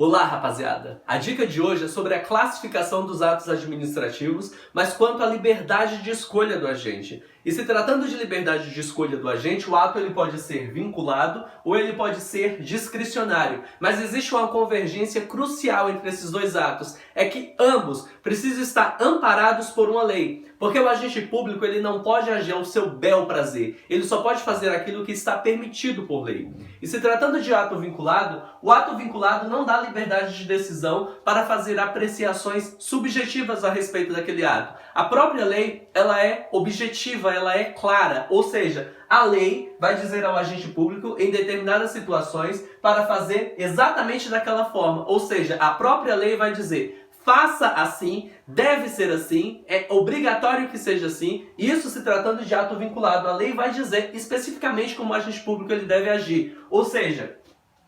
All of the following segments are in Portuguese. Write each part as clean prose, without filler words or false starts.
Olá, rapaziada! A dica de hoje é sobre a classificação dos atos administrativos, mas quanto à liberdade de escolha do agente. E se tratando de liberdade de escolha do agente, o ato ele pode ser vinculado ou ele pode ser discricionário. Mas existe uma convergência crucial entre esses dois atos. É que ambos precisam estar amparados por uma lei. Porque o agente público ele não pode agir ao seu bel prazer. Ele só pode fazer aquilo que está permitido por lei. E se tratando de ato vinculado, o ato vinculado não dá liberdade de decisão para fazer apreciações subjetivas a respeito daquele ato. A própria lei, ela é objetiva, ela é clara, ou seja, a lei vai dizer ao agente público em determinadas situações para fazer exatamente daquela forma, ou seja, a própria lei vai dizer: faça assim, deve ser assim, é obrigatório que seja assim. Isso se tratando de ato vinculado, a lei vai dizer especificamente como o agente público ele deve agir. Ou seja,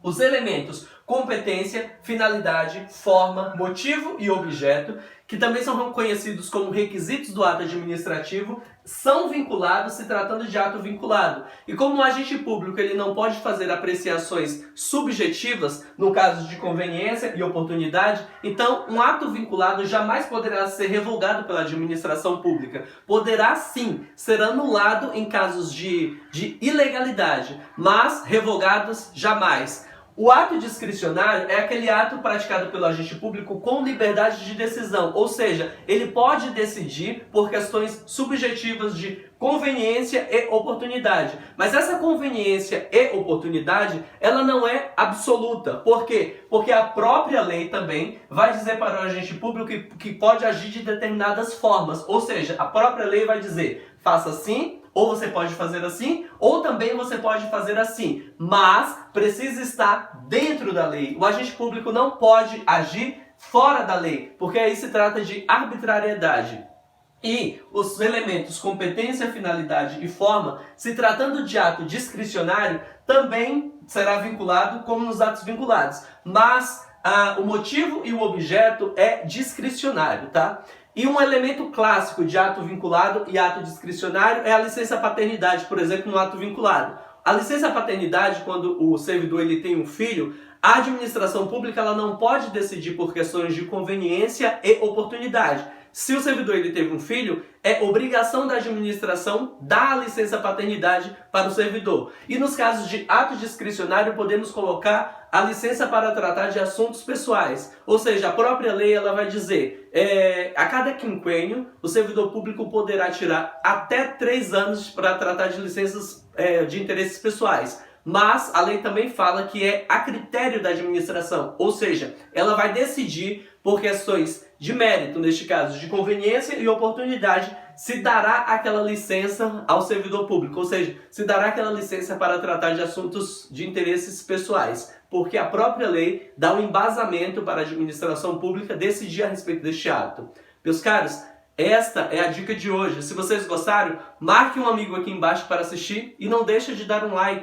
os elementos competência, finalidade, forma, motivo e objeto, que também são conhecidos como requisitos do ato administrativo, são vinculados se tratando de ato vinculado. E como o agente público ele não pode fazer apreciações subjetivas no caso de conveniência e oportunidade, então um ato vinculado jamais poderá ser revogado pela administração pública. Poderá sim ser anulado em casos de ilegalidade, mas revogados jamais. O ato discricionário é aquele ato praticado pelo agente público com liberdade de decisão, ou seja, ele pode decidir por questões subjetivas de conveniência e oportunidade. Mas essa conveniência e oportunidade, ela não é absoluta. Por quê? Porque a própria lei também vai dizer para o agente público que pode agir de determinadas formas, ou seja, a própria lei vai dizer: faça assim, ou você pode fazer assim, ou também você pode fazer assim, mas precisa estar dentro da lei. O agente público não pode agir fora da lei, porque aí se trata de arbitrariedade. E os elementos competência, finalidade e forma, se tratando de ato discricionário, também será vinculado como nos atos vinculados, mas o motivo e o objeto é discricionário, tá? E um elemento clássico de ato vinculado e ato discricionário é a licença paternidade, por exemplo, no ato vinculado. A licença paternidade, quando o servidor ele tem um filho, a administração pública ela não pode decidir por questões de conveniência e oportunidade. Se o servidor ele teve um filho, é obrigação da administração dar a licença paternidade para o servidor. E nos casos de ato discricionário, podemos colocar a licença para tratar de assuntos pessoais. Ou seja, a própria lei ela vai dizer, a cada quinquênio, o servidor público poderá tirar até 3 anos para tratar de licenças de interesses pessoais. Mas a lei também fala que é a critério da administração, ou seja, ela vai decidir por questões de mérito, neste caso de conveniência e oportunidade, se dará aquela licença ao servidor público, ou seja, se dará aquela licença para tratar de assuntos de interesses pessoais, porque a própria lei dá um embasamento para a administração pública decidir a respeito deste ato. Meus caros, esta é a dica de hoje. Se vocês gostaram, marque um amigo aqui embaixo para assistir e não deixe de dar um like.